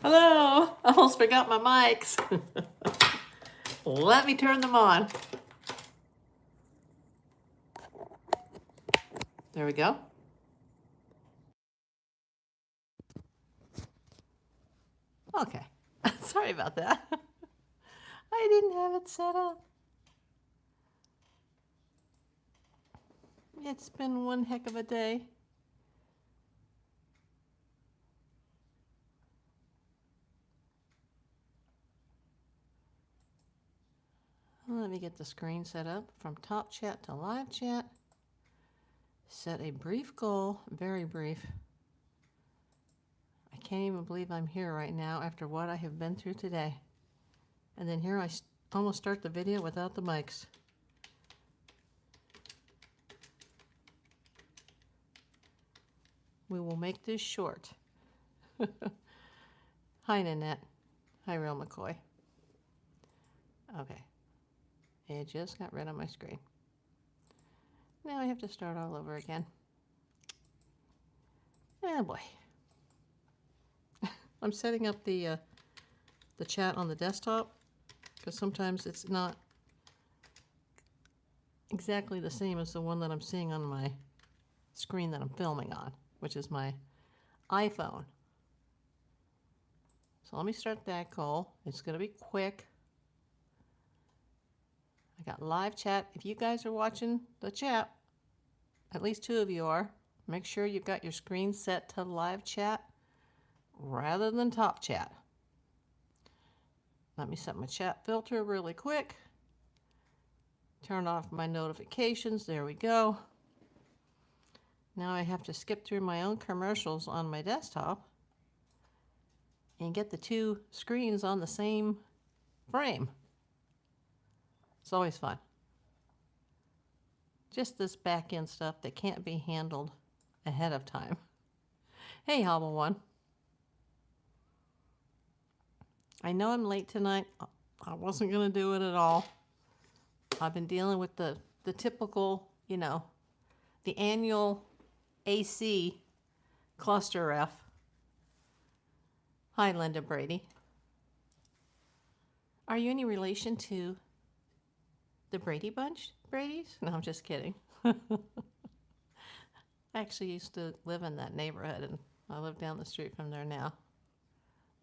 Hello, I almost forgot my mics. Let me turn them on. There we go. Okay, sorry about that. I didn't have it set up. It's been one heck of a day. Let me get the screen set up from top chat to live chat. Set a brief goal, very brief. I can't even believe I'm here right now after what I have been through today. And then here I almost start the video without the mics. We will make this short. Hi, Nanette. Hi, Real McCoy. Okay. It just got rid of my screen. Now I have to start all over again. Oh boy. I'm setting up the chat on the desktop because sometimes it's not exactly the same as the one that I'm seeing on my screen that I'm filming on, which is my iPhone. So let me start that goal. It's going to be quick. I got live chat. If you guys are watching the chat, at least 2 of you are, make sure you've got your screen set to live chat rather than top chat. Let me set my chat filter really quick. Turn off my notifications. There we go. Now I have to skip through my own commercials on my desktop and get the 2 screens on the same frame. It's always fun. Just this back end stuff that can't be handled ahead of time. Hey, Hobble One. I know I'm late tonight. I wasn't going to do it at all. I've been dealing with the typical, you know, the annual AC cluster F. Hi, Linda Brady. Are you any relation to the Brady Bunch? Brady's? No, I'm just kidding. I actually used to live in that neighborhood, and I live down the street from there now.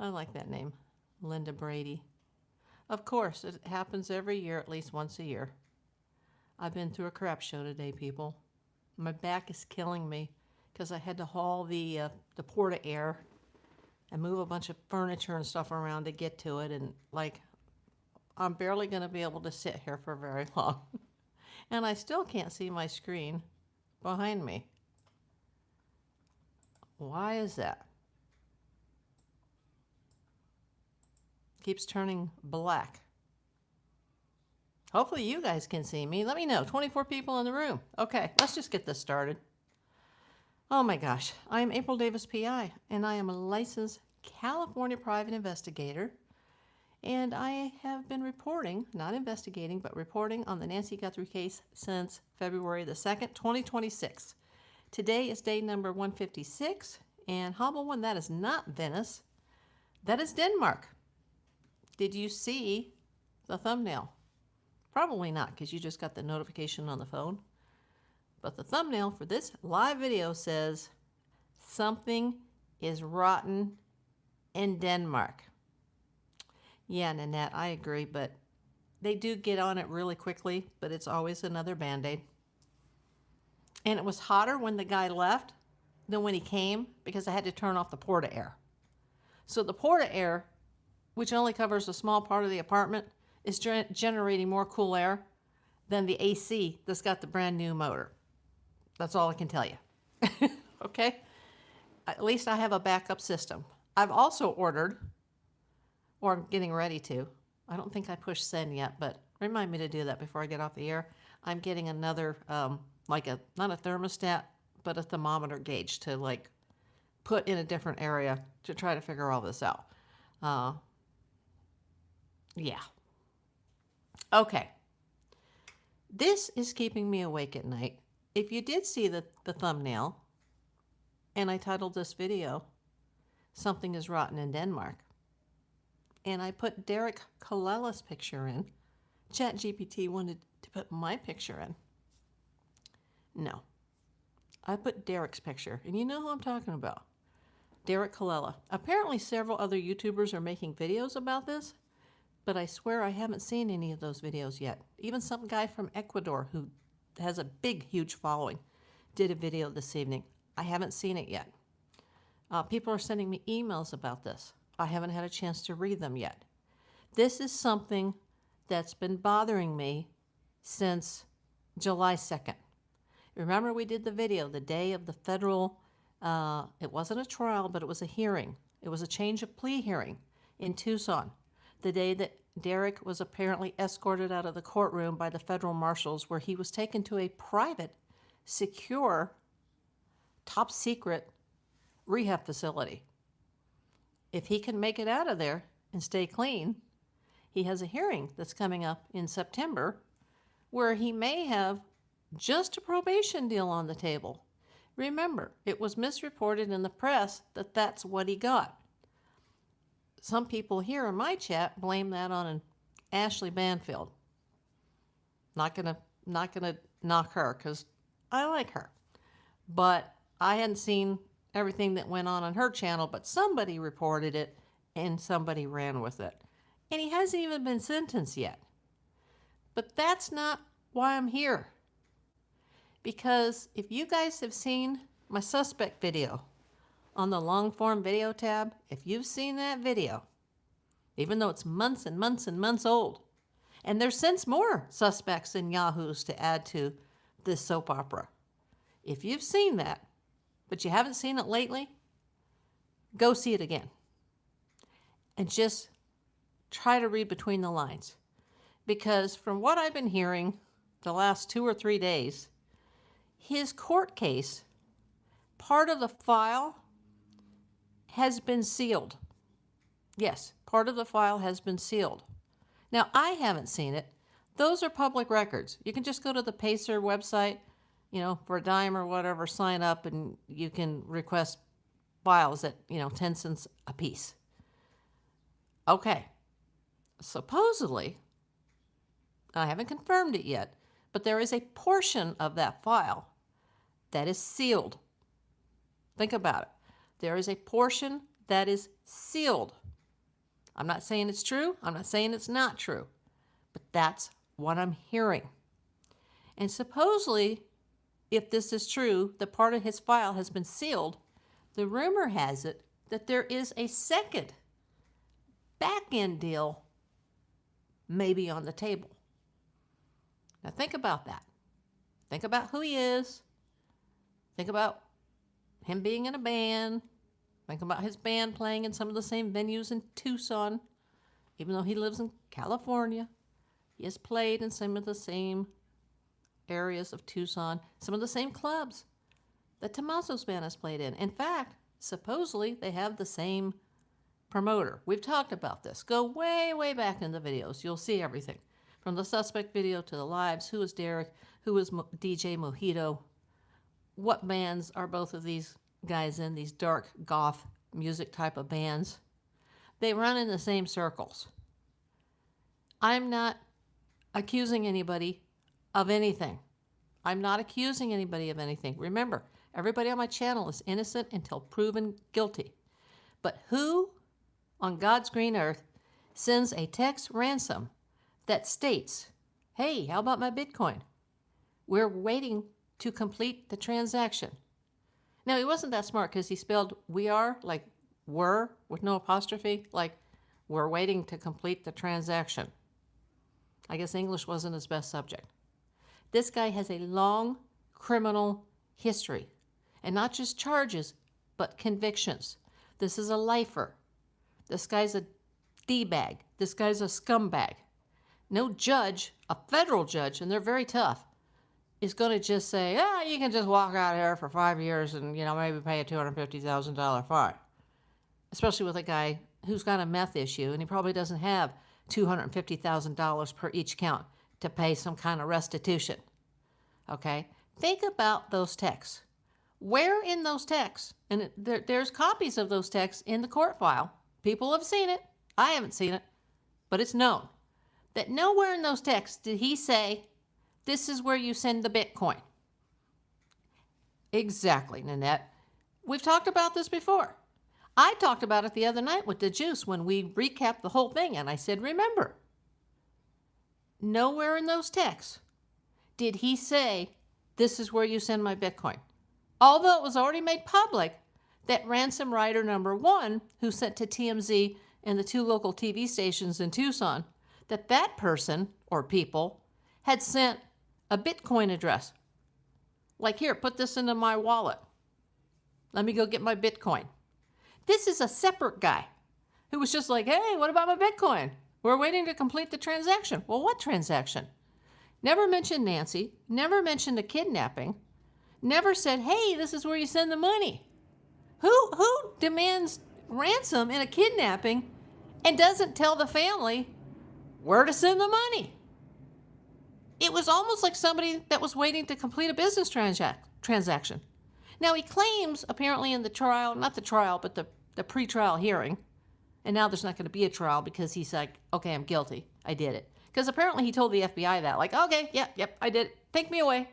I like that name, Linda Brady. Of course, it happens every year, at least once a year. I've been through a crap show today, people. My back is killing me because I had to haul the porta-air and move a bunch of furniture and stuff around to get to it, and like, I'm barely going to be able to sit here for very long. And I still can't see my screen behind me. Why is that? Keeps turning black. Hopefully you guys can see me. Let me know. 24 people in the room. Okay, let's just get this started. Oh my gosh. I am April Davis, PI, and I am a licensed California private investigator. And I have been reporting, not investigating, but reporting on the Nancy Guthrie case since February the 2nd, 2026. Today is day number 156, and Hobble One, that is not Venice. That is Denmark. Did you see the thumbnail? Probably not, because you just got the notification on the phone. But the thumbnail for this live video says, something is rotten in Denmark. Yeah, Nanette, I agree, but they do get on it really quickly, but it's always another Band-Aid. And it was hotter when the guy left than when he came because I had to turn off the porta-air. So the porta-air, which only covers a small part of the apartment, is generating more cool air than the AC that's got the brand new motor. That's all I can tell you. Okay? At least I have a backup system. I've also ordered, or I'm getting ready to. I don't think I pushed send yet, but remind me to do that before I get off the air. I'm getting another, not a thermostat, but a thermometer gauge to like put in a different area to try to figure all this out. Yeah. Okay. This is keeping me awake at night. If you did see the thumbnail, and I titled this video, Something is Rotten in Denmark, and I put Derek Collella's picture in. ChatGPT wanted to put my picture in. No. I put Derek's picture, and you know who I'm talking about. Derek Colella. Apparently several other YouTubers are making videos about this, but I swear I haven't seen any of those videos yet. Even some guy from Ecuador who has a big, huge following did a video this evening. I haven't seen it yet. People are sending me emails about this. I haven't had a chance to read them yet. This is something that's been bothering me since July 2nd. Remember we did the video the day of the federal, it wasn't a trial, but it was a hearing. It was a change of plea hearing in Tucson. The day that Derek was apparently escorted out of the courtroom by the federal marshals, where he was taken to a private, secure, top secret rehab facility. If he can make it out of there and stay clean, he has a hearing that's coming up in September where he may have just a probation deal on the table. Remember, it was misreported in the press that that's what he got. Some people here in my chat blame that on an Ashley Banfield. Not gonna knock her because I like her, but I hadn't seen everything that went on her channel. But somebody reported it and somebody ran with it, and he hasn't even been sentenced yet. But that's not why I'm here. Because if you guys have seen my suspect video on the long form video tab, if you've seen that video, even though it's months and months and months old, and there's since more suspects and yahoos to add to this soap opera. If you've seen that, but you haven't seen it lately, go see it again. And just try to read between the lines. Because from what I've been hearing the last 2 or 3 days, his court case, part of the file has been sealed. Yes, part of the file has been sealed. Now, I haven't seen it. Those are public records. You can just go to the Pacer website, for a dime or whatever, sign up, and you can request files at, 10 cents a piece. Okay. Supposedly, I haven't confirmed it yet, but there is a portion of that file that is sealed. Think about it. There is a portion that is sealed. I'm not saying it's true. I'm not saying it's not true. But that's what I'm hearing. And supposedly, if this is true, the part of his file has been sealed, the rumor has it that there is a second back-end deal maybe on the table. Now think about that. Think about who he is. Think about him being in a band. Think about his band playing in some of the same venues in Tucson. Even though he lives in California, he has played in some of the same areas of Tucson, some of the same clubs that Tommaso's band has played in. In fact, supposedly they have the same promoter. We've talked about this. Go way, way back in the videos. You'll see everything. From the suspect video to the lives. Who is Derek? Who is DJ Mojito? What bands are both of these guys in? These dark goth music type of bands. They run in the same circles. I'm not accusing anybody of anything. I'm not accusing anybody of anything. Remember, everybody on my channel is innocent until proven guilty. But who on God's green earth sends a text ransom that states, hey, how about my Bitcoin? We're waiting to complete the transaction. Now, he wasn't that smart because he spelled we are like were with no apostrophe, like we're waiting to complete the transaction. I guess English wasn't his best subject. This guy has a long criminal history, and not just charges, but convictions. This is a lifer. This guy's a D-bag. This guy's a scumbag. No judge, a federal judge, and they're very tough, is going to just say, you can just walk out here for 5 years and, maybe pay a $250,000 fine. Especially with a guy who's got a meth issue, and he probably doesn't have $250,000 per each count to pay some kind of restitution. Okay? Think about those texts. Where in those texts, and there's copies of those texts in the court file. People have seen it. I haven't seen it, but it's known that nowhere in those texts did he say, this is where you send the Bitcoin. Exactly, Nanette. We've talked about this before. I talked about it the other night with the juice when we recapped the whole thing, and I said, remember, nowhere in those texts did he say, this is where you send my Bitcoin. Although it was already made public that ransom writer number 1, who sent to TMZ and the 2 local TV stations in Tucson, that person or people had sent a Bitcoin address. Like, here, put this into my wallet. Let me go get my Bitcoin. This is a separate guy who was just like, hey, what about my Bitcoin? We're waiting to complete the transaction. Well, what transaction? Never mentioned Nancy, never mentioned a kidnapping, never said, hey, this is where you send the money. Who demands ransom in a kidnapping and doesn't tell the family where to send the money? It was almost like somebody that was waiting to complete a business transaction. Now, he claims, apparently in the trial, not the trial, but the pre-trial hearing, and now there's not going to be a trial because he's like, okay, I'm guilty. I did it. Because apparently he told the FBI that, like, okay, yep, I did it. Take me away.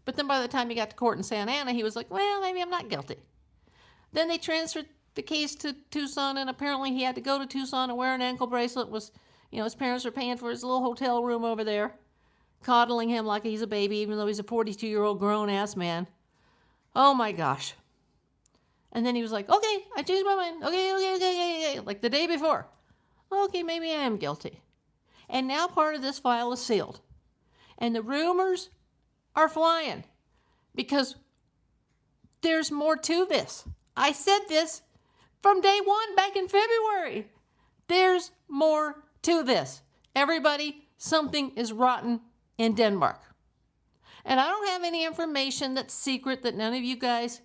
But then by the time he got to court in Santa Ana, he was like, well, maybe I'm not guilty. Then they transferred the case to Tucson, and apparently he had to go to Tucson and wear an ankle bracelet. His parents were paying for his little hotel room over there, coddling him like he's a baby, even though he's a 42-year-old grown-ass man. Oh, my gosh. And then he was like, okay, I changed my mind. Okay, like the day before. Okay, maybe I am guilty. And now part of this file is sealed. And the rumors are flying because there's more to this. I said this from day one back in February. There's more to this. Everybody, something is rotten in Denmark. And I don't have any information that's secret that none of you guys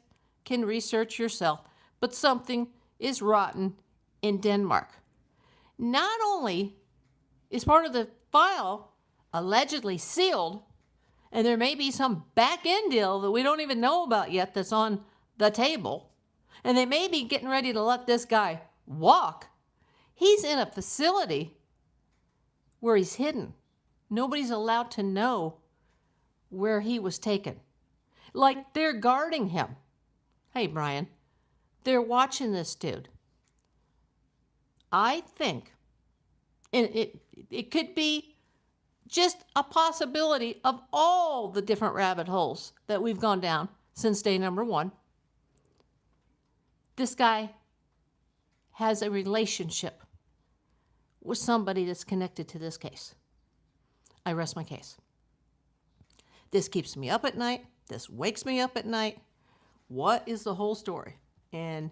can research yourself, but something is rotten in Denmark. Not only is part of the file allegedly sealed, and there may be some back-end deal that we don't even know about yet that's on the table, and they may be getting ready to let this guy walk. He's in a facility where he's hidden. Nobody's allowed to know where he was taken. Like, they're guarding him. Hey, Brian, they're watching this dude. I think, and it could be just a possibility of all the different rabbit holes that we've gone down since day number 1. This guy has a relationship with somebody that's connected to this case. I rest my case. This keeps me up at night. This wakes me up at night. What is the whole story? And,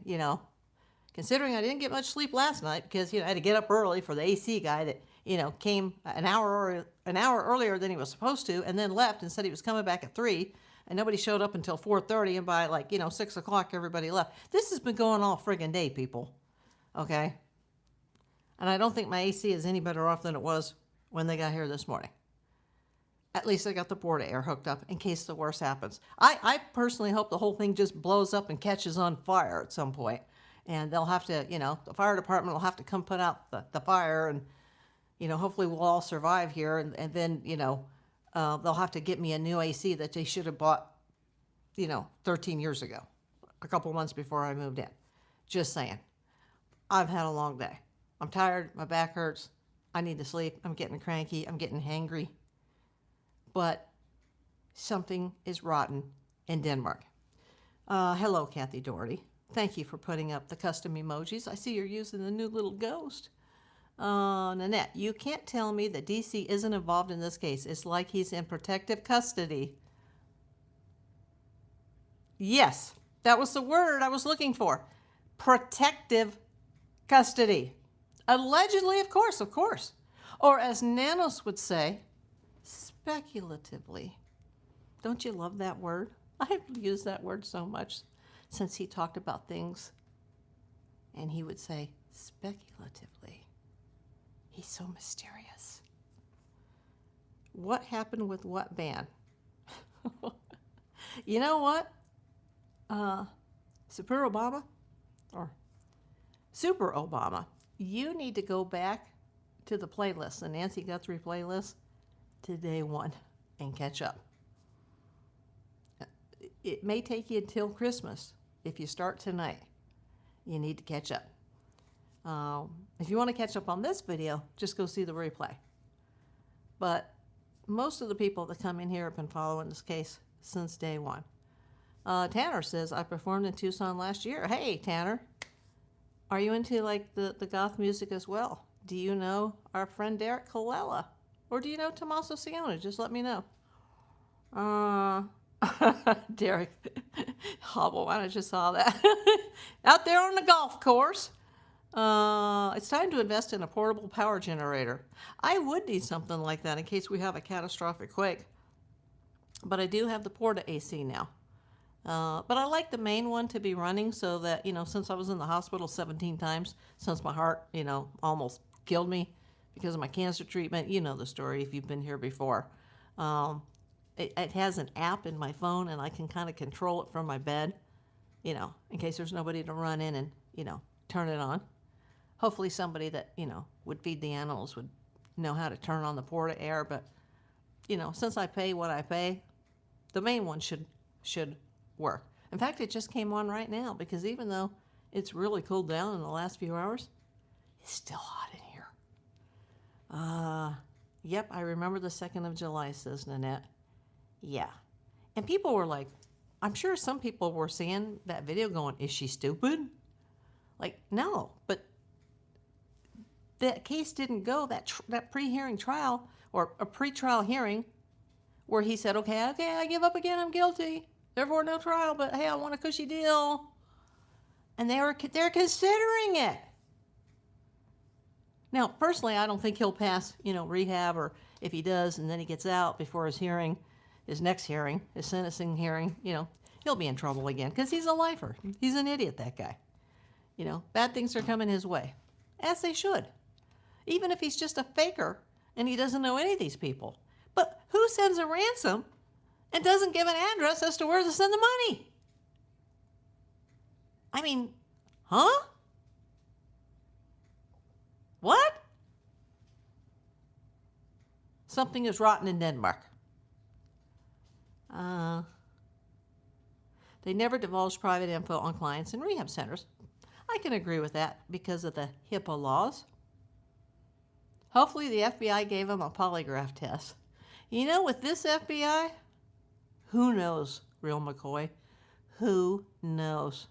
considering I didn't get much sleep last night because, I had to get up early for the AC guy that, came an hour earlier than he was supposed to and then left and said he was coming back at 3, and nobody showed up until 4:30, and by 6 o'clock everybody left. This has been going all friggin' day, people. Okay? And I don't think my AC is any better off than it was when they got here this morning. At least I got the board air hooked up in case the worst happens. I personally hope the whole thing just blows up and catches on fire at some point. And they'll have to, the fire department will have to come put out the fire, and, hopefully we'll all survive here. And then, they'll have to get me a new AC that they should have bought, 13 years ago, a couple months before I moved in. Just saying. I've had a long day. I'm tired. My back hurts. I need to sleep. I'm getting cranky. I'm getting hangry. But something is rotten in Denmark. Hello, Kathy Doherty. Thank you for putting up the custom emojis. I see you're using the new little ghost. Nanette, you can't tell me that DC isn't involved in this case. It's like he's in protective custody. Yes, that was the word I was looking for. Protective custody. Allegedly, of course. Or as Nanos would say, speculatively. Don't you love that word? I've used that word so much since he talked about things. And he would say, speculatively. He's so mysterious. What happened with what band? You know what? Super Obama you need to go back to the playlist, the Nancy Guthrie playlist, to day one and catch up. It may take you until Christmas. If you start tonight, you need to catch up. If you want to catch up on this video, just go see the replay. But most of the people that come in here have been following this case since day one. Tanner says, I performed in Tucson last year. Hey, Tanner. Are you into like the goth music as well? Do you know our friend Derek Colella? Or do you know Tommaso Ciona? Just let me know. Derek Hobble, I just saw that. Out there on the golf course. It's time to invest in a portable power generator. I would need something like that in case we have a catastrophic quake. But I do have the Porta AC now. But I like the main one to be running so that, since I was in the hospital 17 times, since my heart, almost killed me because of my cancer treatment. You know the story if you've been here before. It has an app in my phone, and I can kind of control it from my bed, in case there's nobody to run in and, turn it on. Hopefully somebody that, would feed the animals would know how to turn on the Porta Air. But, since I pay what I pay, the main one should work. In fact, it just came on right now because even though it's really cooled down in the last few hours, it's still hot in here. Yep, I remember the 2nd of July, says Nanette. Yeah. And people were like, I'm sure some people were seeing that video going, is she stupid? Like, no, but that case didn't go, that pre-hearing trial or a pre-trial hearing where he said, okay, I give up again, I'm guilty. Therefore, no trial, but hey, I want a cushy deal. And they're considering it. Now, personally, I don't think he'll pass, rehab, or if he does and then he gets out before his hearing, his next hearing, his sentencing hearing, he'll be in trouble again because he's a lifer. He's an idiot, that guy. Bad things are coming his way, as they should. Even if he's just a faker and he doesn't know any of these people. But who sends a ransom and doesn't give an address as to where to send the money? I mean, huh? What? Something is rotten in Denmark. They never divulge private info on clients in rehab centers. I can agree with that because of the HIPAA laws. Hopefully the FBI gave him a polygraph test. With this FBI, who knows, Real McCoy? Who knows?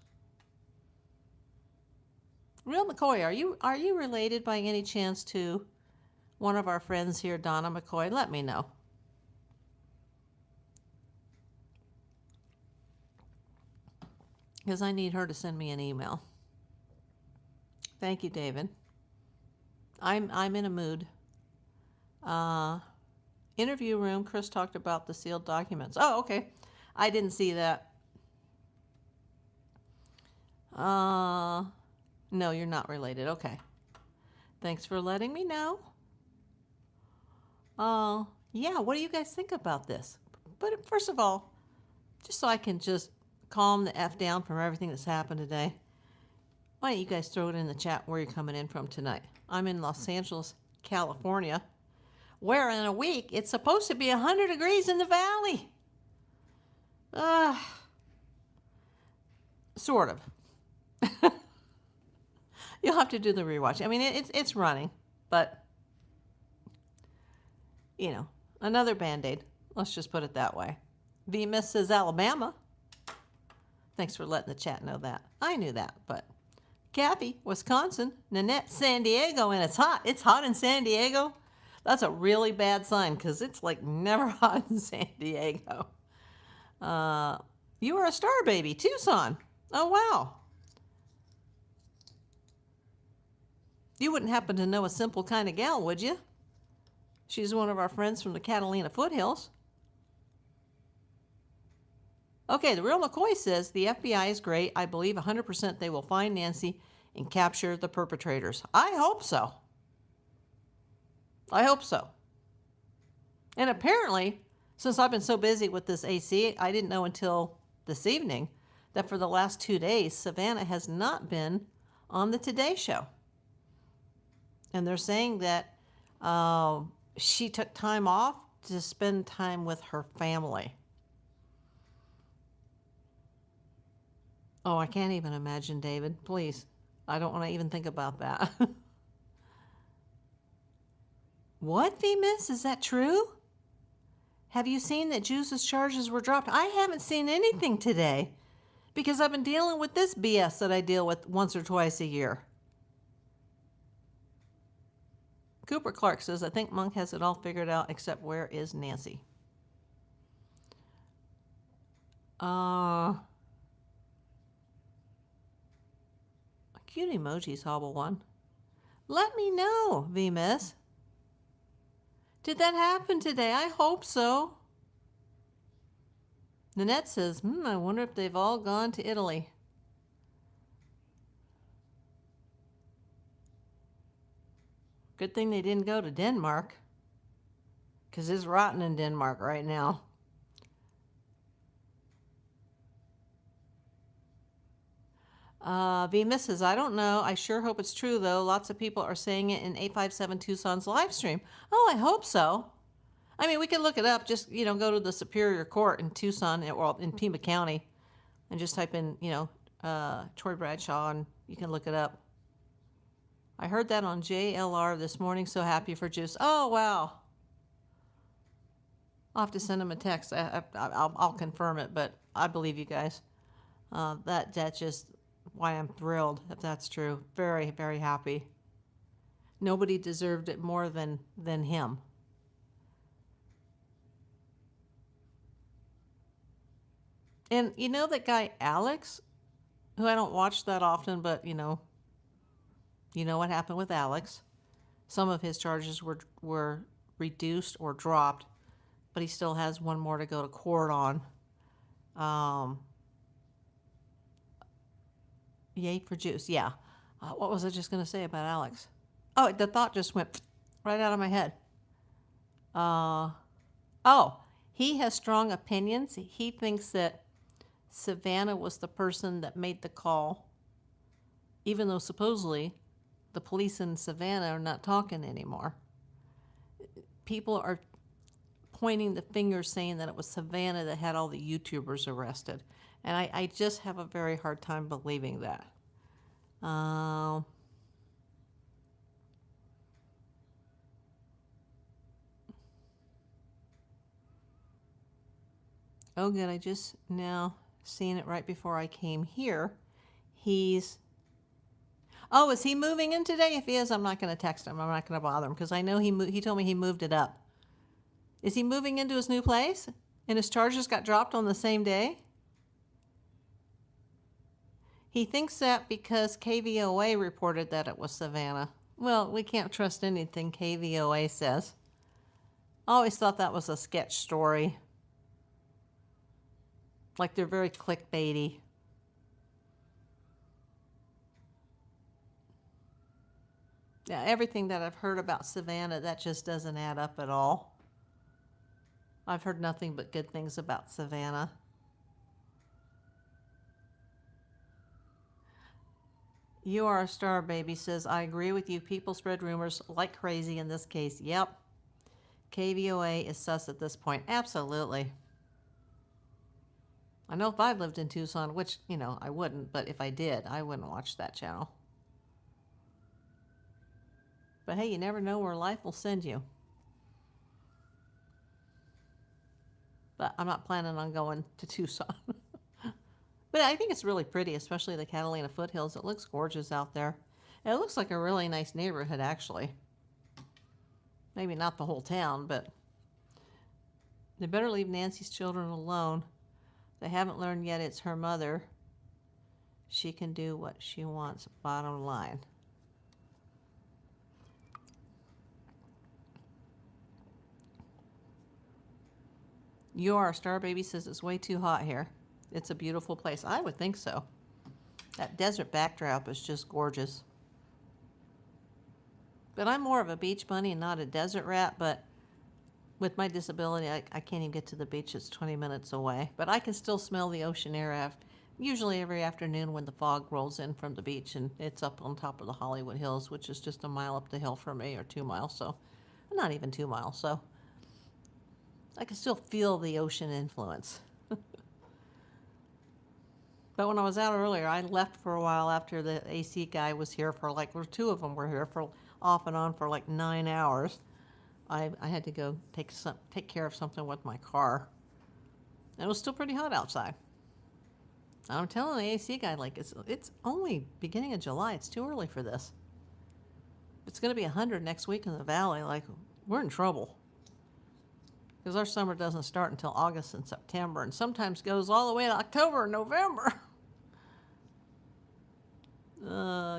Real McCoy, are you related by any chance to one of our friends here, Donna McCoy? Let me know. Because I need her to send me an email. Thank you, David. I'm in a mood. Interview room, Chris talked about the sealed documents. Oh, okay. I didn't see that. No, you're not related. Okay. Thanks for letting me know. Yeah, what do you guys think about this? But first of all, just so I can just calm the F down from everything that's happened today, why don't you guys throw it in the chat where you're coming in from tonight? I'm in Los Angeles, California, where in a week it's supposed to be 100 degrees in the valley. Sort of. You'll have to do the rewatch. I mean, it's running, but, another Band-Aid. Let's just put it that way. V-Miss says Alabama. Thanks for letting the chat know that. I knew that, but Kathy, Wisconsin. Nanette, San Diego, and it's hot. It's hot in San Diego. That's a really bad sign because it's like never hot in San Diego. You are a star baby, Tucson. Oh, wow. You wouldn't happen to know a simple kind of gal, would you? She's one of our friends from the Catalina foothills. Okay, the Real McCoy says the FBI is great. I believe 100% they will find Nancy and capture the perpetrators. I hope so. I hope so. And apparently, since I've been so busy with this AC, I didn't know until this evening that for the last 2 days, Savannah has not been on the Today Show. And they're saying that she took time off to spend time with her family. Oh, I can't even imagine, David. Please. I don't want to even think about that. What, V-Miss? Is that true? Have you seen that Juice's charges were dropped? I haven't seen anything today because I've been dealing with this BS that I deal with once or twice a year. Cooper Clark says, I think Monk has it all figured out except where is Nancy? Cute emojis, Hobble One. Let me know, V-Miss. Did that happen today? I hope so. Nanette says, I wonder if they've all gone to Italy. Good thing they didn't go to Denmark, because it's rotten in Denmark right now. V-Miss says, I don't know. I sure hope it's true, though. Lots of people are saying it in 857 Tucson's live stream. Oh, I hope so. I mean, we could look it up. Just, go to the Superior Court in Tucson, or in Pima County, and just type in, Troy Bradshaw, and you can look it up. I heard that on JLR this morning. So happy for Juice. Oh, wow. I'll have to send him a text. I'll confirm it, but I believe you guys. That's just why I'm thrilled if that's true. Very, very happy. Nobody deserved it more than him. And you know that guy Alex, who I don't watch that often, but you know what happened with Alex. Some of his charges were reduced or dropped, but he still has one more to go to court on. Yay for Juice. Yeah. What was I just going to say about Alex? Oh, the thought just went right out of my head. He has strong opinions. He thinks that Savannah was the person that made the call, even though supposedly the police in Savannah are not talking anymore. People are pointing the finger saying that it was Savannah that had all the YouTubers arrested. And I just have a very hard time believing that. Oh, good. I just now seen it right before I came here. Is he moving in today? If he is, I'm not going to text him. I'm not going to bother him because I know he told me he moved it up. Is he moving into his new place? And his charges got dropped on the same day? He thinks that because KVOA reported that it was Savannah. Well, we can't trust anything KVOA says. I always thought that was a sketch story. Like they're very clickbaity. Yeah, everything that I've heard about Savannah, that just doesn't add up at all. I've heard nothing but good things about Savannah. You are a star, baby, says, I agree with you. People spread rumors like crazy in this case. Yep. KVOA is sus at this point. Absolutely. I know if I lived in Tucson, which, I wouldn't, but if I did, I wouldn't watch that channel. But hey, you never know where life will send you. But I'm not planning on going to Tucson. But I think it's really pretty, especially the Catalina foothills. It looks gorgeous out there. And it looks like a really nice neighborhood, actually. Maybe not the whole town, but they better leave Nancy's children alone. They haven't learned yet it's her mother. She can do what she wants, bottom line. Your Star Baby says it's way too hot here. It's a beautiful place. I would think so. That desert backdrop is just gorgeous. But I'm more of a beach bunny and not a desert rat, but with my disability, I can't even get to the beach. It's 20 minutes away. But I can still smell the ocean air usually every afternoon when the fog rolls in from the beach, and it's up on top of the Hollywood Hills, which is just a mile up the hill from me, or 2 miles, so not even 2 miles, so I can still feel the ocean influence. But when I was out earlier, I left for a while after the AC guy was here for like, or two of them were here for off and on for like 9 hours. I had to go take care of something with my car. And it was still pretty hot outside. I'm telling the AC guy, like, it's only beginning of July. It's too early for this. It's going to be 100 next week in the valley. Like, we're in trouble. Because our summer doesn't start until August and September, and sometimes goes all the way to October and November.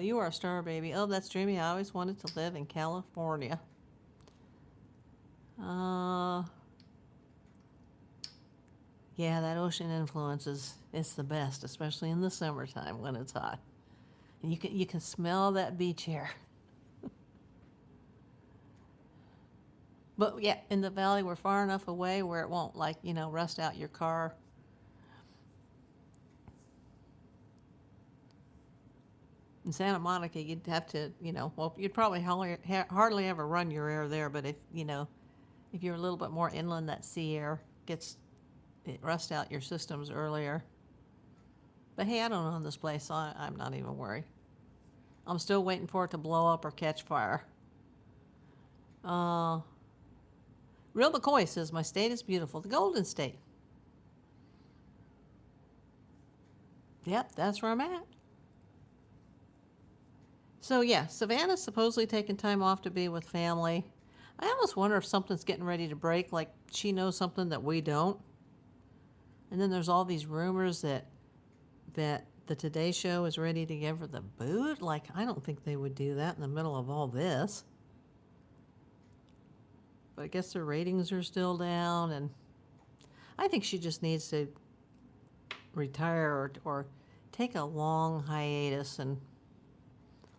You are a star, baby. Oh, that's dreamy. I always wanted to live in California. Yeah, that ocean influence it's the best, especially in the summertime when it's hot. And you can smell that beach air. But yeah, in the valley, we're far enough away where it won't, like, rust out your car. In Santa Monica, you'd have to, well, you'd probably hardly ever run your air there, but if you're a little bit more inland, that sea air it rusts out your systems earlier. But hey, I don't own this place, so I'm not even worried. I'm still waiting for it to blow up or catch fire. Real McCoy says, my state is beautiful. The Golden State. Yep, that's where I'm at. So yeah, Savannah's supposedly taking time off to be with family. I almost wonder if something's getting ready to break, like she knows something that we don't. And then there's all these rumors that the Today Show is ready to give her the boot. Like, I don't think they would do that in the middle of all this. But I guess their ratings are still down, and I think she just needs to retire or take a long hiatus. And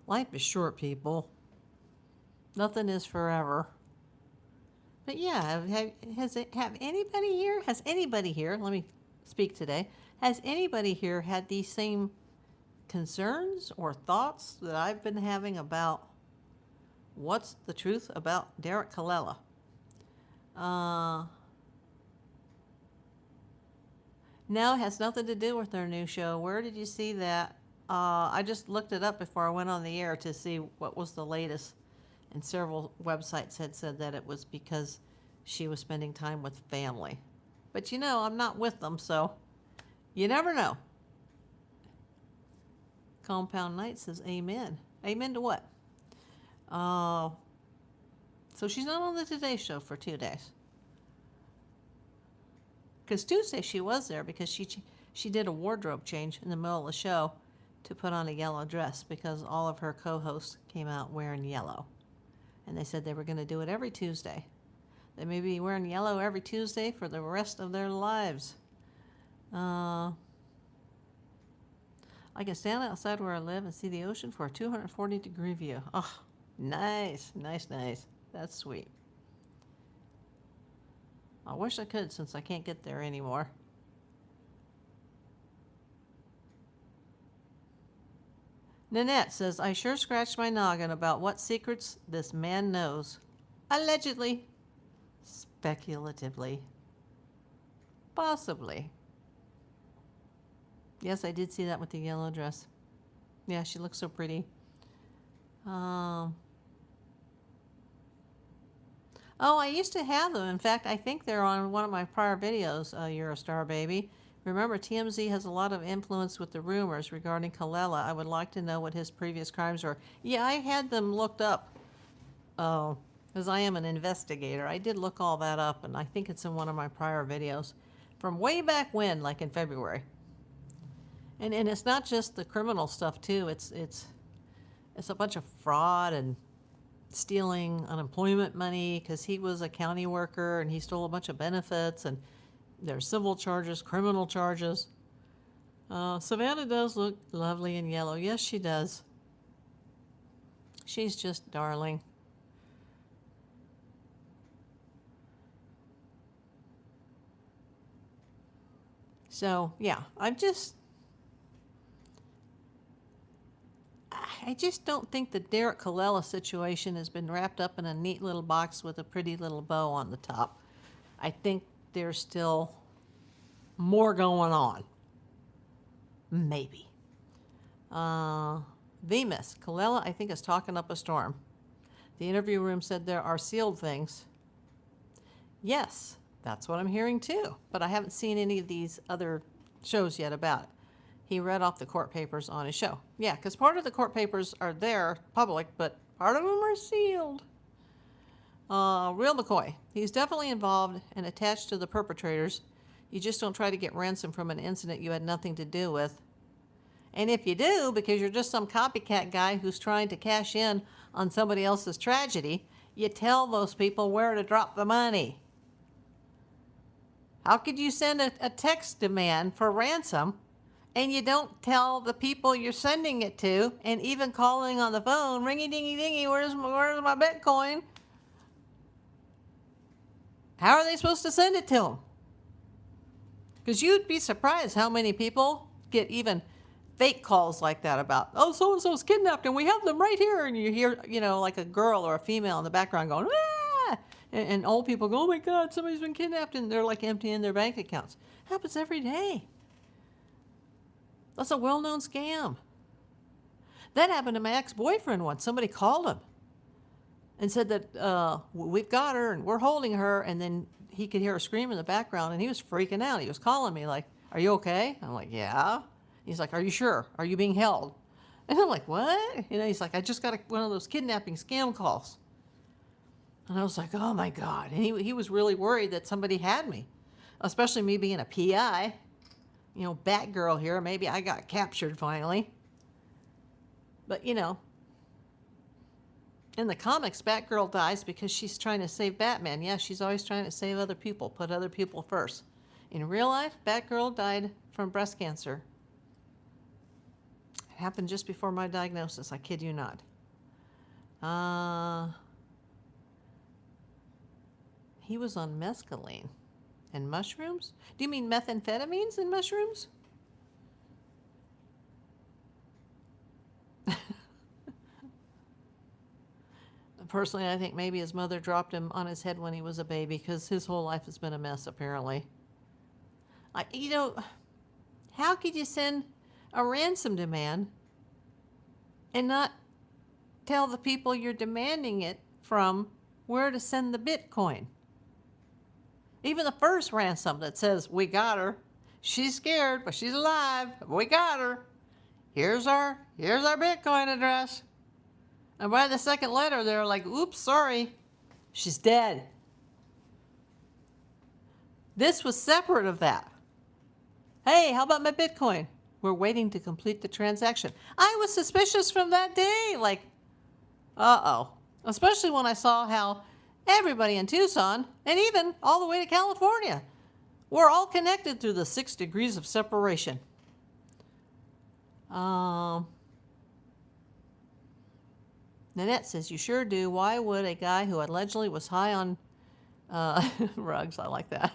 life is short, people. Nothing is forever. But yeah, has anybody here, let me speak today, has anybody here had these same concerns or thoughts that I've been having about what's the truth about Derek Kelsa? No, it has nothing to do with their new show. Where did you see that? I just looked it up before I went on the air to see what was the latest, and several websites had said that it was because she was spending time with family. But I'm not with them, so you never know. Compound Night says amen. Amen to what? So she's not on the Today Show for 2 days. Because Tuesday she was there because she did a wardrobe change in the middle of the show to put on a yellow dress because all of her co-hosts came out wearing yellow. And they said they were going to do it every Tuesday. They may be wearing yellow every Tuesday for the rest of their lives. I can stand outside where I live and see the ocean for a 240-degree view. Oh, nice, nice, nice. That's sweet. I wish I could, since I can't get there anymore. Nanette says, I sure scratched my noggin about what secrets this man knows. Allegedly. Speculatively. Possibly. Yes, I did see that with the yellow dress. Yeah, she looks so pretty. Oh, I used to have them. In fact, I think they're on one of my prior videos, You're a Star Baby. Remember, TMZ has a lot of influence with the rumors regarding Kelsa. I would like to know what his previous crimes were. Yeah, I had them looked up. Oh, because I am an investigator. I did look all that up, and I think it's in one of my prior videos from way back when, like in February. And it's not just the criminal stuff too. It's a bunch of fraud and stealing unemployment money because he was a county worker and he stole a bunch of benefits, and there's civil charges, criminal charges. Savannah does look lovely in yellow. Yes, she does. She's just darling. So, yeah, I'm just I just don't think the Derek Colella situation has been wrapped up in a neat little box with a pretty little bow on the top. I think there's still more going on. Maybe. VMIS, Colella, I think, is talking up a storm. The interview room said there are sealed things. Yes, that's what I'm hearing too, but I haven't seen any of these other shows yet about it. He read off the court papers on his show. Yeah, because part of the court papers are there, public, but part of them are sealed. Real McCoy, he's definitely involved and attached to the perpetrators. You just don't try to get ransom from an incident you had nothing to do with. And if you do, because you're just some copycat guy who's trying to cash in on somebody else's tragedy, you tell those people where to drop the money. How could you send a text demand for ransom and you don't tell the people you're sending it to, and even calling on the phone, ringy dingy dingy, where's my Bitcoin? How are they supposed to send it to them? Because you'd be surprised how many people get even fake calls like that about, oh, so-and-so's kidnapped and we have them right here. And you hear, like a girl or a female in the background going, ah! And old people go, oh my God, somebody's been kidnapped, and they're like emptying their bank accounts. Happens every day. That's a well-known scam. That happened to my ex-boyfriend once. Somebody called him and said that we've got her and we're holding her, and then he could hear a scream in the background, and he was freaking out. He was calling me like, are you okay? I'm like, yeah. He's like, are you sure? Are you being held? And I'm like, what? He's like, I just got one of those kidnapping scam calls. And I was like, oh my God. And he was really worried that somebody had me, especially me being a PI. Batgirl here. Maybe I got captured finally. But, in the comics, Batgirl dies because she's trying to save Batman. Yeah, she's always trying to save other people, put other people first. In real life, Batgirl died from breast cancer. It happened just before my diagnosis. I kid you not. He was on mescaline and mushrooms? Do you mean methamphetamines and mushrooms? Personally, I think maybe his mother dropped him on his head when he was a baby, because his whole life has been a mess, apparently. How could you send a ransom demand and not tell the people you're demanding it from where to send the Bitcoin? Even the first ransom that says, we got her. She's scared, but she's alive. We got her. Here's our Bitcoin address. And by the second letter, they're like, oops, sorry. She's dead. This was separate of that. Hey, how about my Bitcoin? We're waiting to complete the transaction. I was suspicious from that day. Like, uh-oh. Especially when I saw how everybody in Tucson, and even all the way to California, we're all connected through the 6 degrees of separation. Nanette says, you sure do. Why would a guy who allegedly was high on rugs, I like that.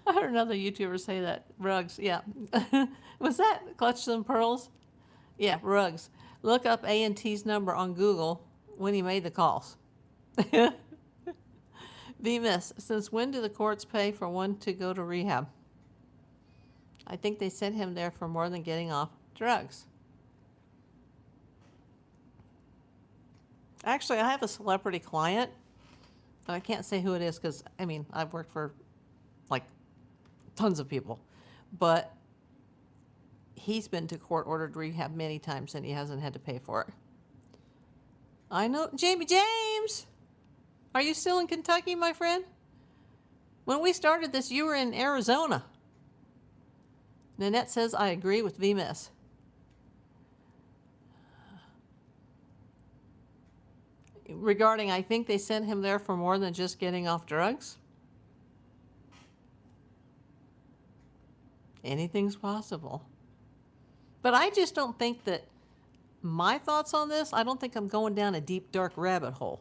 I heard another YouTuber say that. Rugs, yeah. Was that Clutch Some Pearls? Yeah, rugs. Look up A&T's number on Google when he made the calls. VMIS, since when do the courts pay for one to go to rehab? I think they sent him there for more than getting off drugs. Actually, I have a celebrity client, but I can't say who it is because, I've worked for, tons of people. But he's been to court-ordered rehab many times, and he hasn't had to pay for it. I know. Jamie James! Are you still in Kentucky, my friend? When we started this, you were in Arizona. Nanette says, I agree with VMIS. Regarding, I think they sent him there for more than just getting off drugs. Anything's possible. But I just don't think that my thoughts on this, I don't think I'm going down a deep, dark rabbit hole.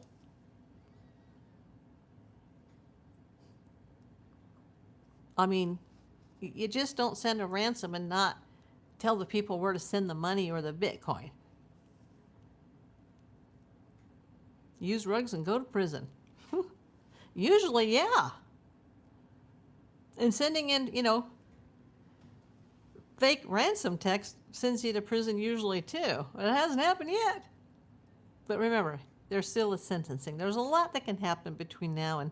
You just don't send a ransom and not tell the people where to send the money or the Bitcoin. Use rugs and go to prison. Usually, yeah. And sending in, fake ransom text sends you to prison usually too. It hasn't happened yet. But remember, there's still a sentencing. There's a lot that can happen between now and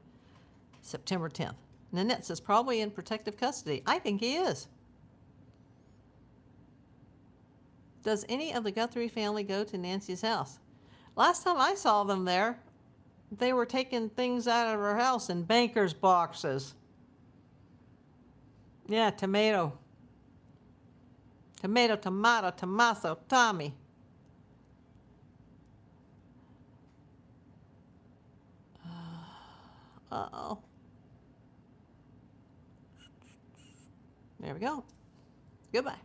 September 10th. Nanette says probably in protective custody. I think he is. Does any of the Guthrie family go to Nancy's house? Last time I saw them there, they were taking things out of her house in banker's boxes. Yeah, tomato. Tomato, tomato, Tommaso, Tommy. Uh-oh. There we go. Goodbye.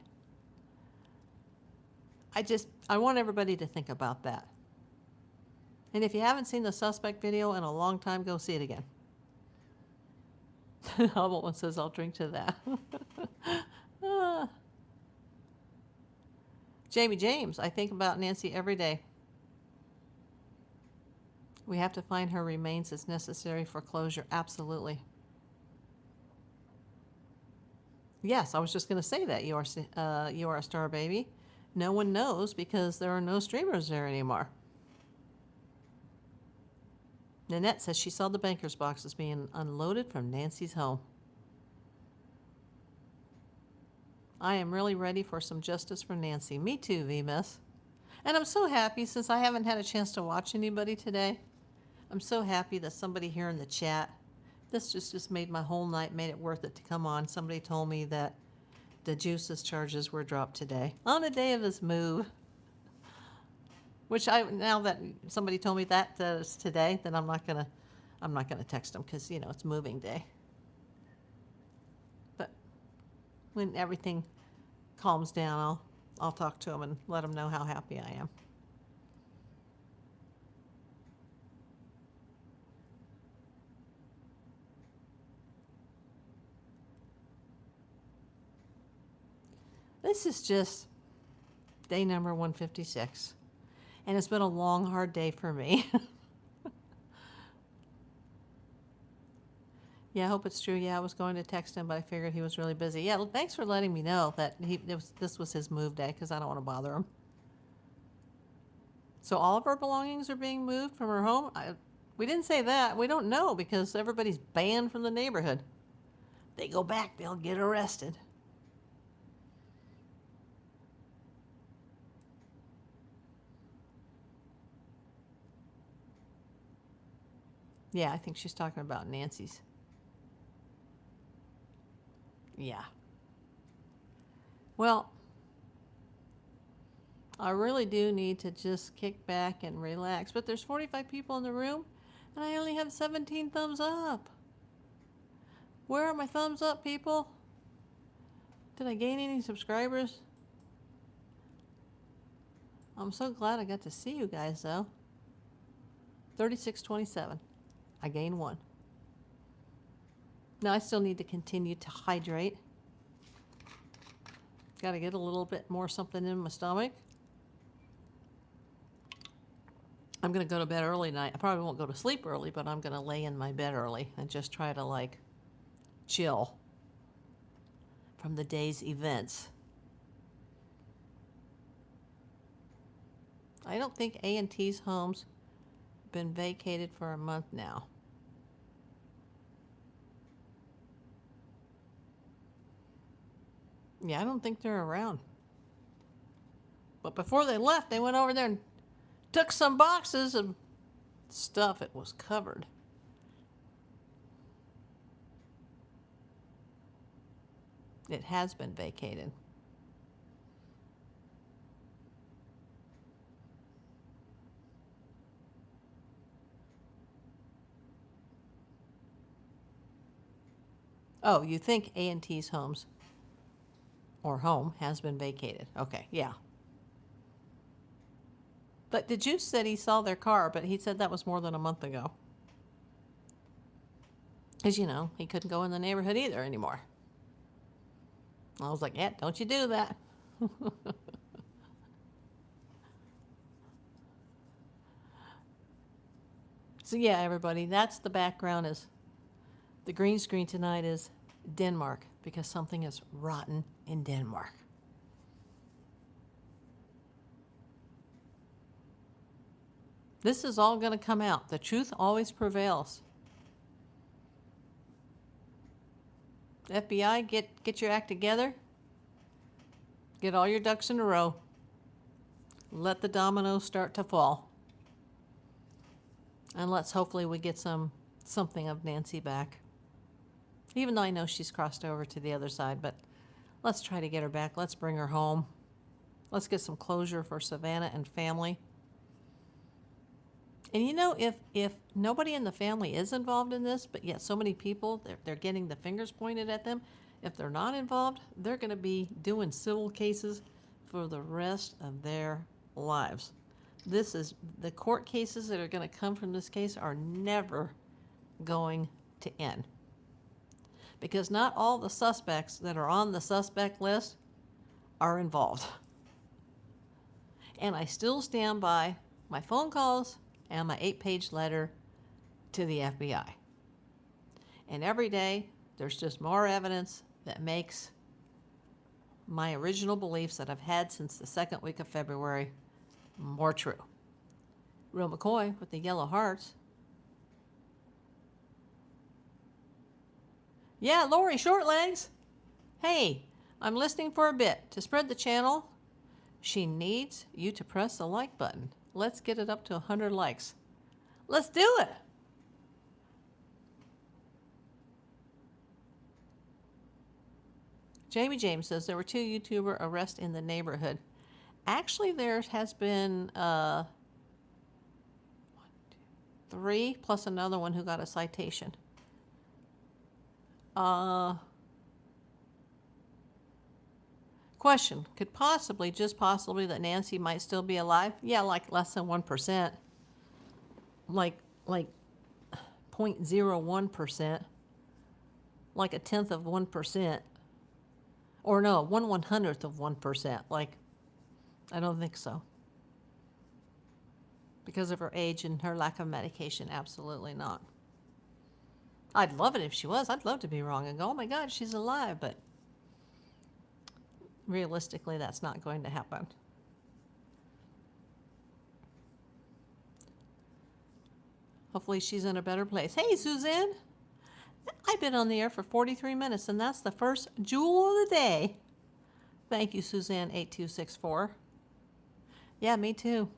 I want everybody to think about that. And if you haven't seen the suspect video in a long time, go see it again. Hubble one says, I'll drink to that. Jamie James, I think about Nancy every day. We have to find her remains as necessary for closure. Absolutely. Yes, I was just going to say that. You are a star baby. No one knows because there are no streamers there anymore. Nanette says she saw the banker's boxes being unloaded from Nancy's home. I am really ready for some justice for Nancy. Me too, V-Miss. And I'm so happy since I haven't had a chance to watch anybody today. I'm so happy that somebody here in the chat, this just made my whole night, made it worth it to come on. Somebody told me that the Juice's charges were dropped today on the day of his move. Which now that somebody told me that it's today, then I'm not gonna text them because it's moving day. But when everything calms down, I'll talk to them and let them know how happy I am. This is just day number 156. And it's been a long, hard day for me. Yeah, I hope it's true. Yeah, I was going to text him, but I figured he was really busy. Yeah, well, thanks for letting me know that this was his move day, because I don't want to bother him. So all of her belongings are being moved from her home? We didn't say that. We don't know, because everybody's banned from the neighborhood. They go back, they'll get arrested. Yeah, I think she's talking about Nancy's. Yeah. Well, I really do need to just kick back and relax. But there's 45 people in the room, and I only have 17 thumbs up. Where are my thumbs up, people? Did I gain any subscribers? I'm so glad I got to see you guys, though. 3627. I gained 1. Now I still need to continue to hydrate. Got to get a little bit more something in my stomach. I'm going to go to bed early tonight. I probably won't go to sleep early, but I'm going to lay in my bed early and just try to chill from the day's events. I don't think A&T's homes have been vacated for a month now. Yeah, I don't think they're around. But before they left, they went over there and took some boxes of stuff. It was covered. It has been vacated. Oh, you think A&T's homes or home has been vacated. Okay, yeah. But the Juice said he saw their car, but he said that was more than a month ago. Because, he couldn't go in the neighborhood either anymore. I was like, yeah, don't you do that. So yeah, everybody, that's the background. Is the green screen tonight is Denmark, because something is rotten in Denmark. This is all going to come out. The truth always prevails. FBI, get your act together. Get all your ducks in a row. Let the dominoes start to fall. And let's hopefully we get something of Nancy back. Even though I know she's crossed over to the other side, but let's try to get her back. Let's bring her home. Let's get some closure for Savannah and family. And you know, if nobody in the family is involved in this, but yet so many people, they're getting the fingers pointed at them, if they're not involved, they're going to be doing civil cases for the rest of their lives. This is, the court cases that are going to come from this case are never going to end. Because not all the suspects that are on the suspect list are involved. And I still stand by my phone calls and my 8-page letter to the FBI. And every day, there's just more evidence that makes my original beliefs that I've had since the second week of February more true. Real McCoy with the yellow hearts. Yeah, Lori Shortlegs. Hey, I'm listening for a bit. To spread the channel, she needs you to press the like button. Let's get it up to 100 likes. Let's do it. Jamie James says there were 2 YouTuber arrests in the neighborhood. Actually, there has been 3 plus another one who got a citation. Question, could possibly, just possibly, that Nancy might still be alive? Yeah, like less than 1%. Like 0.01%. Like 1/10 of 1%. Or no, 1/100th of 1%. Like, I don't think so. Because of her age and her lack of medication, absolutely not. I'd love it if she was. I'd love to be wrong and go, oh my God, she's alive. But realistically, that's not going to happen. Hopefully she's in a better place. Hey, Suzanne. I've been on the air for 43 minutes, and that's the first jewel of the day. Thank you, Suzanne8264. Yeah, me too.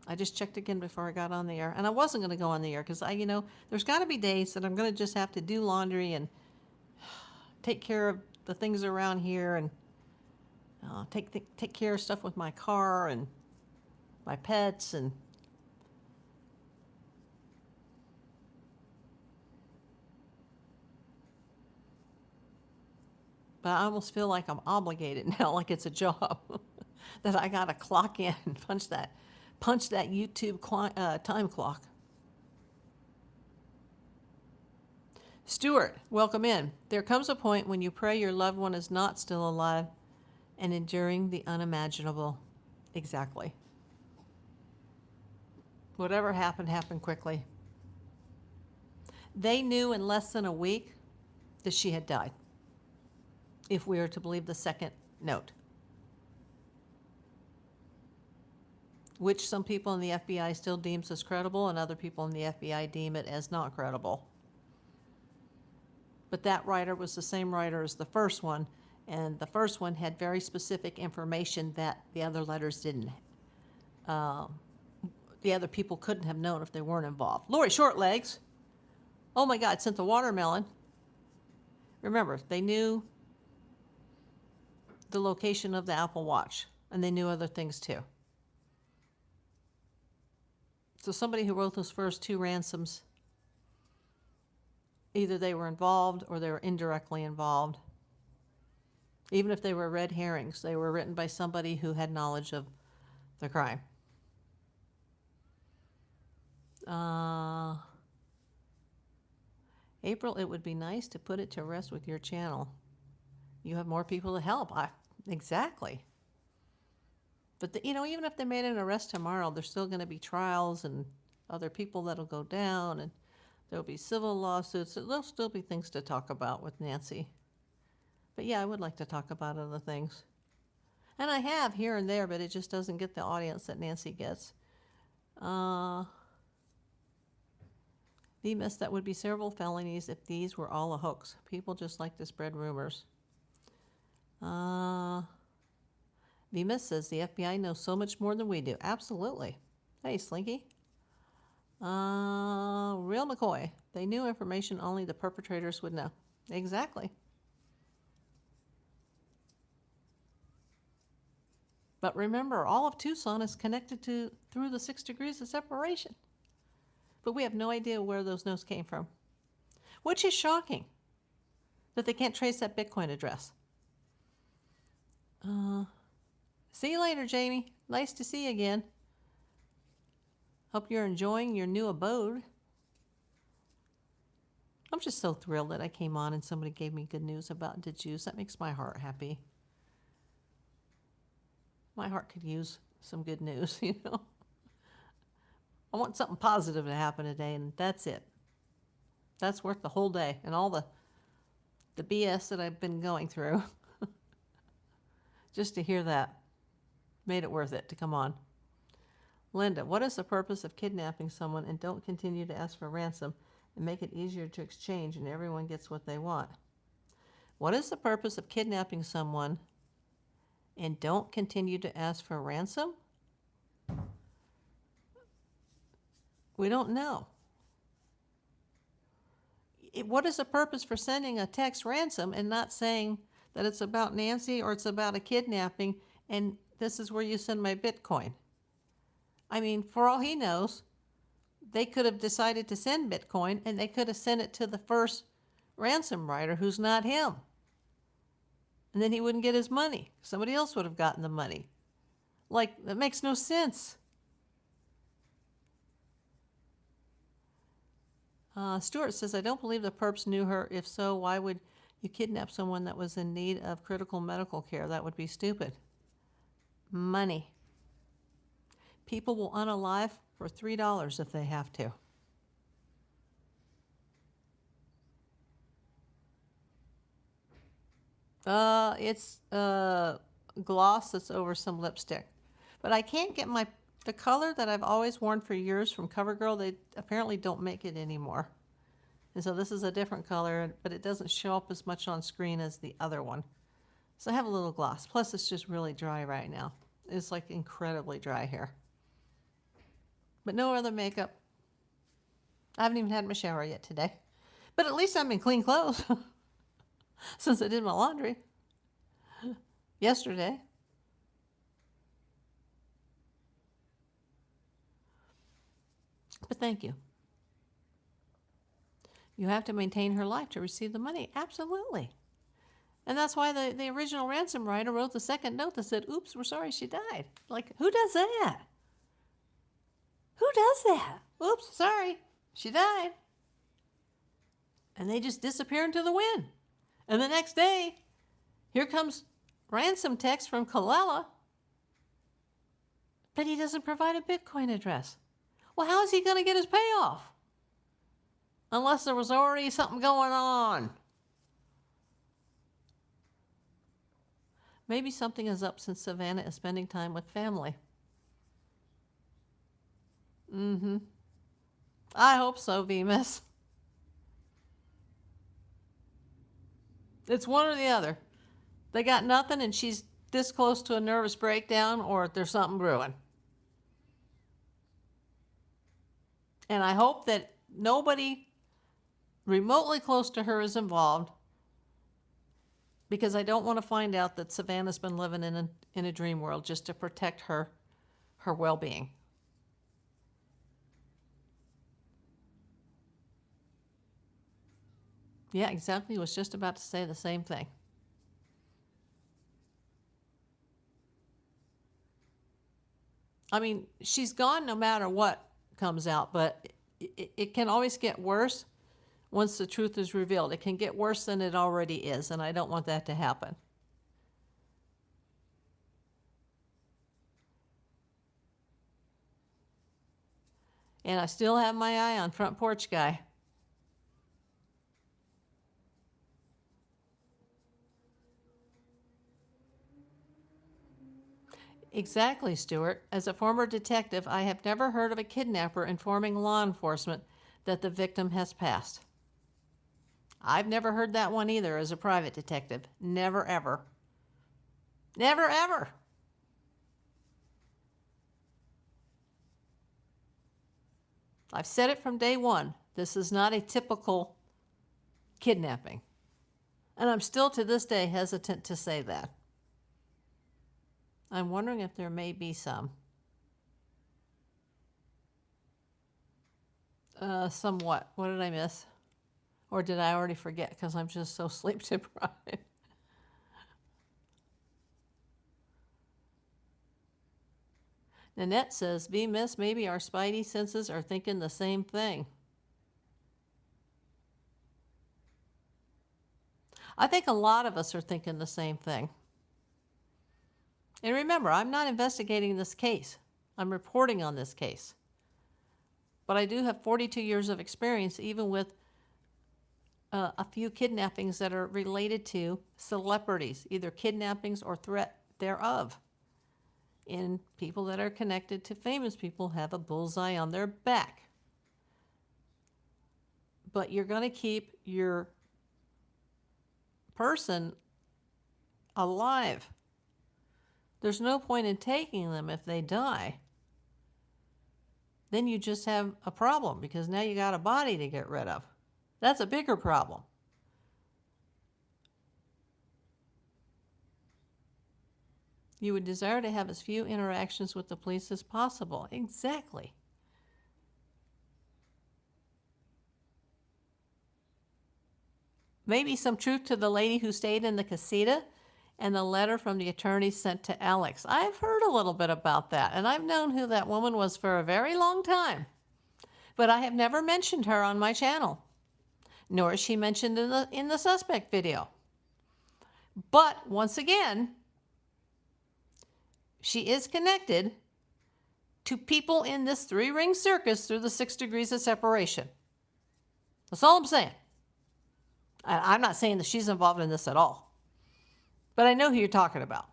I just checked again before I got on the air. And I wasn't going to go on the air because there's got to be days that I'm going to just have to do laundry and take care of the things around here and take care of stuff with my car and my pets and but I almost feel like I'm obligated now, like it's a job that I got to clock in and punch that YouTube time clock. Stuart, welcome in. There comes a point when you pray your loved one is not still alive and enduring the unimaginable. Exactly. Whatever happened, happened quickly. They knew in less than a week that she had died, if we are to believe the second note, which some people in the FBI still deems as credible and other people in the FBI deem it as not credible. But that writer was the same writer as the first one, and the first one had very specific information that the other letters didn't. The other people couldn't have known if they weren't involved. Lori Shortlegs. Oh my God, sent the watermelon. Remember, they knew the location of the Apple Watch, and they knew other things too. So somebody who wrote those first 2 ransoms, either they were involved or they were indirectly involved. Even if they were red herrings, they were written by somebody who had knowledge of the crime. April, it would be nice to put it to rest with your channel. You have more people to help. exactly. But, even if they made an arrest tomorrow, there's still going to be trials and other people that'll go down, and there'll be civil lawsuits. There'll still be things to talk about with Nancy. But yeah, I would like to talk about other things. And I have here and there, but it just doesn't get the audience that Nancy gets. VMIS, that would be several felonies if these were all a hoax. People just like to spread rumors. VMIS says the FBI knows so much more than we do. Absolutely. Hey, Slinky. Real McCoy. They knew information only the perpetrators would know. Exactly. But remember, all of Tucson is connected through the 6 degrees of separation. But we have no idea where those notes came from. Which is shocking, that they can't trace that Bitcoin address. See you later, Jamie. Nice to see you again. Hope you're enjoying your new abode. I'm just so thrilled that I came on and somebody gave me good news about the Jews. That makes my heart happy. My heart could use some good news, I want something positive to happen today, and that's it. That's worth the whole day and all the BS that I've been going through. Just to hear that made it worth it to come on. Linda, what is the purpose of kidnapping someone and don't continue to ask for ransom and make it easier to exchange and everyone gets what they want? What is the purpose of kidnapping someone and don't continue to ask for ransom? We don't know. What is the purpose for sending a text ransom and not saying that it's about Nancy or it's about a kidnapping and this is where you send my Bitcoin? I mean, for all he knows, they could have decided to send Bitcoin and they could have sent it to the first ransom writer who's not him. And then he wouldn't get his money. Somebody else would have gotten the money. Like, that makes no sense. Stuart says, I don't believe the perps knew her. If so, why would you kidnap someone that was in need of critical medical care? That would be stupid. Money. People will unalive for $3 if they have to. It's gloss that's over some lipstick. But I can't get the color that I've always worn for years from CoverGirl. They apparently don't make it anymore. And so this is a different color, but it doesn't show up as much on screen as the other one. So I have a little gloss. Plus, it's just really dry right now. It's like incredibly dry here. But no other makeup. I haven't even had my shower yet today. But at least I'm in clean clothes since I did my laundry yesterday. But thank you. You have to maintain her life to receive the money. Absolutely. And that's why the original ransom writer wrote the second note that said, oops, we're sorry she died. Like, who does that? Who does that? Oops, sorry, she died. And they just disappear into the wind. And the next day, here comes ransom text from Kelsa, but he doesn't provide a Bitcoin address. Well, how is he going to get his payoff? Unless there was already something going on. Maybe something is up since Savannah is spending time with family. I hope so, VMIS. It's one or the other. They got nothing and she's this close to a nervous breakdown, or there's something brewing. And I hope that nobody remotely close to her is involved, because I don't want to find out that Savannah's been living in a dream world just to protect her well-being. Yeah, exactly. I was just about to say the same thing. I mean, she's gone no matter what comes out, but it can always get worse once the truth is revealed. It can get worse than it already is, and I don't want that to happen. And I still have my eye on Front Porch Guy. Exactly, Stuart. As a former detective, I have never heard of a kidnapper informing law enforcement that the victim has passed. I've never heard that one either as a private detective. Never, ever. Never, ever. I've said it from day one. This is not a typical kidnapping. And I'm still to this day hesitant to say that. I'm wondering if there may be some. Somewhat. What did I miss? Or did I already forget because I'm just so sleep deprived? Nanette says, V-Miss, maybe our spidey senses are thinking the same thing. I think a lot of us are thinking the same thing. And remember, I'm not investigating this case. I'm reporting on this case. But I do have 42 years of experience, even with a few kidnappings that are related to celebrities, either kidnappings or threat thereof. And people that are connected to famous people have a bullseye on their back. But you're going to keep your person alive. There's no point in taking them if they die. Then you just have a problem because now you got a body to get rid of. That's a bigger problem. You would desire to have as few interactions with the police as possible. Exactly. Maybe some truth to the lady who stayed in the casita and the letter from the attorney sent to Alex. I've heard a little bit about that, and I've known who that woman was for a very long time. But I have never mentioned her on my channel, nor is she mentioned in the suspect video. But once again, she is connected to people in this three-ring circus through the 6 degrees of separation. That's all I'm saying. I'm not saying that she's involved in this at all. But I know who you're talking about.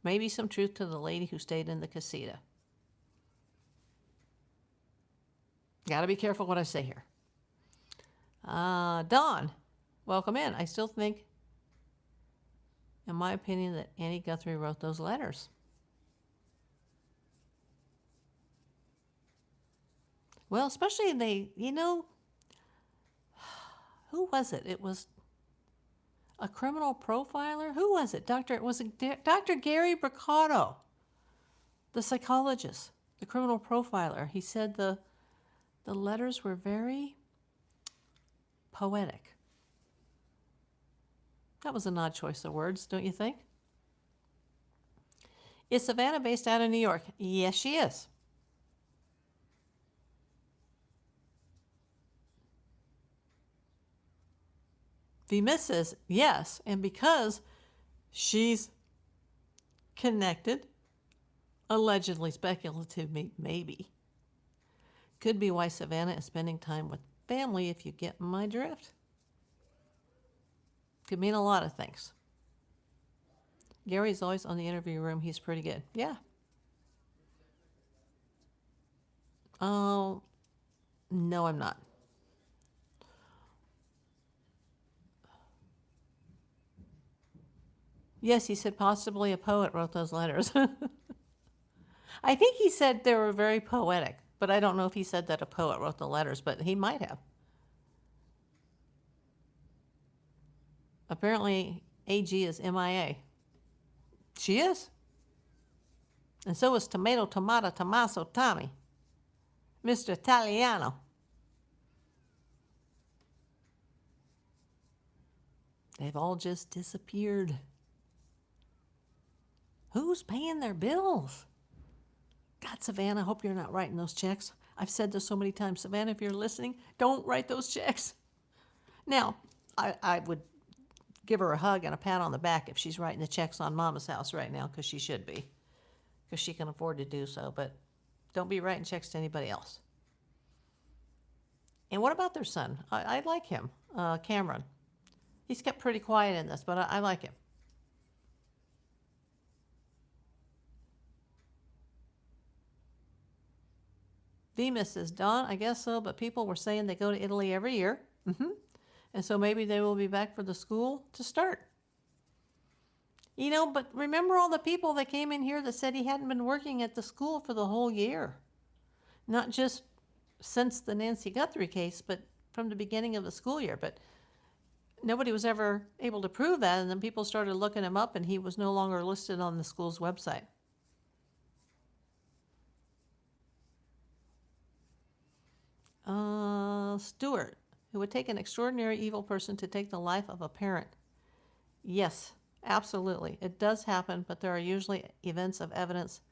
Maybe some truth to the lady who stayed in the casita. Got to be careful what I say here. Dawn, welcome in. I still think, in my opinion, that Annie Guthrie wrote those letters. Well, especially who was it? It was a criminal profiler? Who was it? Dr. Gary Bricotto, the psychologist, the criminal profiler. He said the letters were very poetic. That was an odd choice of words, don't you think? Is Savannah based out of New York? Yes, she is. V-Miss says yes, and because she's connected, allegedly speculative, maybe, could be why Savannah is spending time with family, if you get my drift. Could mean a lot of things. Gary's always on the interview room. He's pretty good. Yeah. Oh, no, I'm not. Yes, he said possibly a poet wrote those letters. I think he said they were very poetic, but I don't know if he said that a poet wrote the letters, but he might have. Apparently, AG is MIA. She is. And so is Tomato, Tommaso, Tommy. Mr. Italiano. They've all just disappeared. Who's paying their bills? God, Savannah, I hope you're not writing those checks. I've said this so many times. Savannah, if you're listening, don't write those checks. Now, I would give her a hug and a pat on the back if she's writing the checks on Mama's house right now, because she should be, because she can afford to do so. But Don't be writing checks to anybody else. And what about their son? I like him, Cameron. He's kept pretty quiet in this, but I like him. Venus says, Dawn, I guess so, but people were saying they go to Italy every year. And so maybe they will be back for the school to start. You know, but remember all the people that came in here that said he hadn't been working at the school for the whole year. Not just since the Nancy Guthrie case, but from the beginning of the school year. But nobody was ever able to prove that, and then people started looking him up, and he was no longer listed on the school's website. Stuart, it would take an extraordinary evil person to take the life of a parent. Yes, absolutely. It does happen, but there are usually events of evidence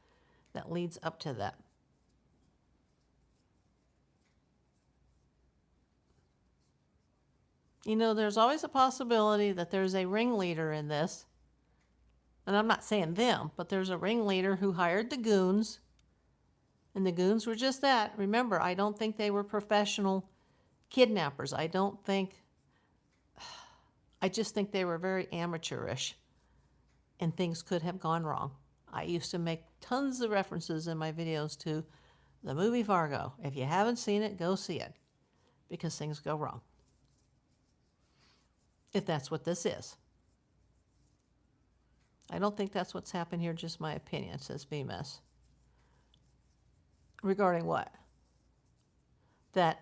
that leads up to that. You know, there's always a possibility that there's a ringleader in this. And I'm not saying them, but there's a ringleader who hired the goons. And the goons were just that. Remember, I don't think they were professional kidnappers. I just think they were very amateurish. And things could have gone wrong. I used to make tons of references in my videos to the movie Fargo. If you haven't seen it, go see it. Because things go wrong. If that's what this is. I don't think that's what's happened here, just my opinion, says VMS. Regarding what? That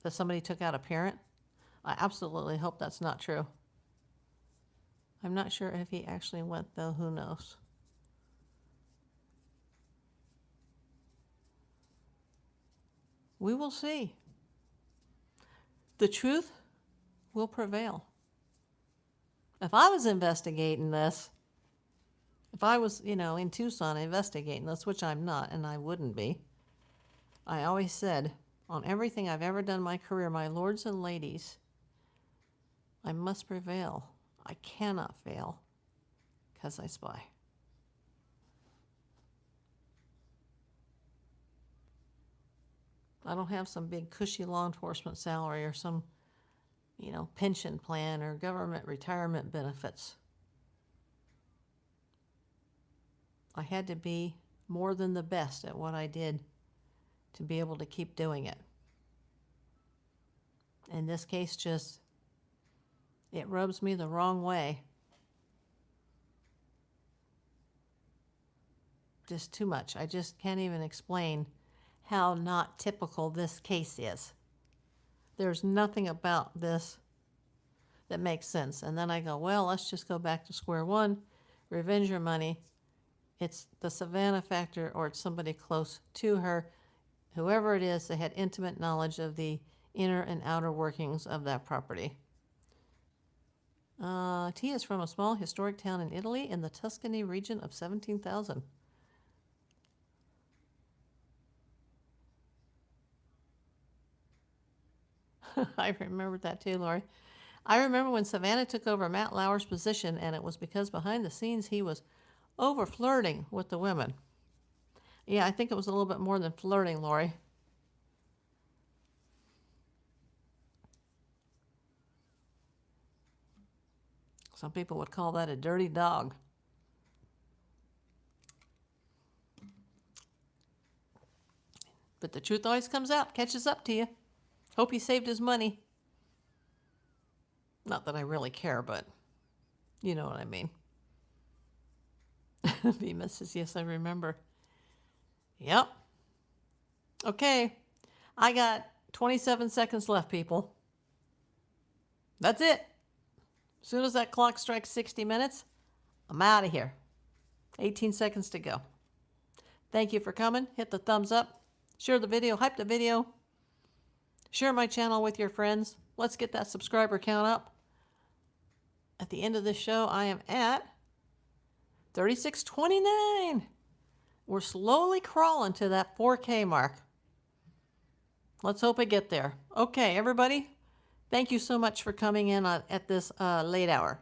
somebody took out a parent? I absolutely hope that's not true. I'm not sure if he actually went, though. Who knows? We will see. The truth will prevail. If I was investigating this, if I was, you know, in Tucson investigating this, which I'm not, and I wouldn't be, I always said, on everything I've ever done in my career, my lords and ladies, I must prevail. I cannot fail, because I spy. I don't have some big cushy law enforcement salary or some, you know, pension plan or government retirement benefits. I had to be more than the best at what I did to be able to keep doing it. In this case, just, it rubs me the wrong way. Just too much. I just can't even explain how not typical this case is. There's nothing about this that makes sense. And then I go, well, let's just go back to square one. Revenge your money. It's the Savannah factor, or it's somebody close to her. Whoever it is, they had intimate knowledge of the inner and outer workings of that property. T is from a small historic town in Italy in the Tuscany region of 17,000. I remember that too, Lori. I remember when Savannah took over Matt Lauer's position, and it was because behind the scenes he was over flirting with the women. Yeah, I think it was a little bit more than flirting, Lori. Some people would call that a dirty dog. But the truth always comes out, catches up to you. Hope he saved his money. Not that I really care, but you know what I mean. Vima says, yes, I remember. Yep. Okay. I got 27 seconds left, people. That's it. As soon as that clock strikes 60 minutes, I'm out of here. 18 seconds to go. Thank you for coming. Hit the thumbs up. Share the video. Hype the video. Share my channel with your friends. Let's get that subscriber count up. At the end of this show, I am at 3629. We're slowly crawling to that 4K mark. Let's hope I get there. Okay, everybody. Thank you so much for coming in at this late hour.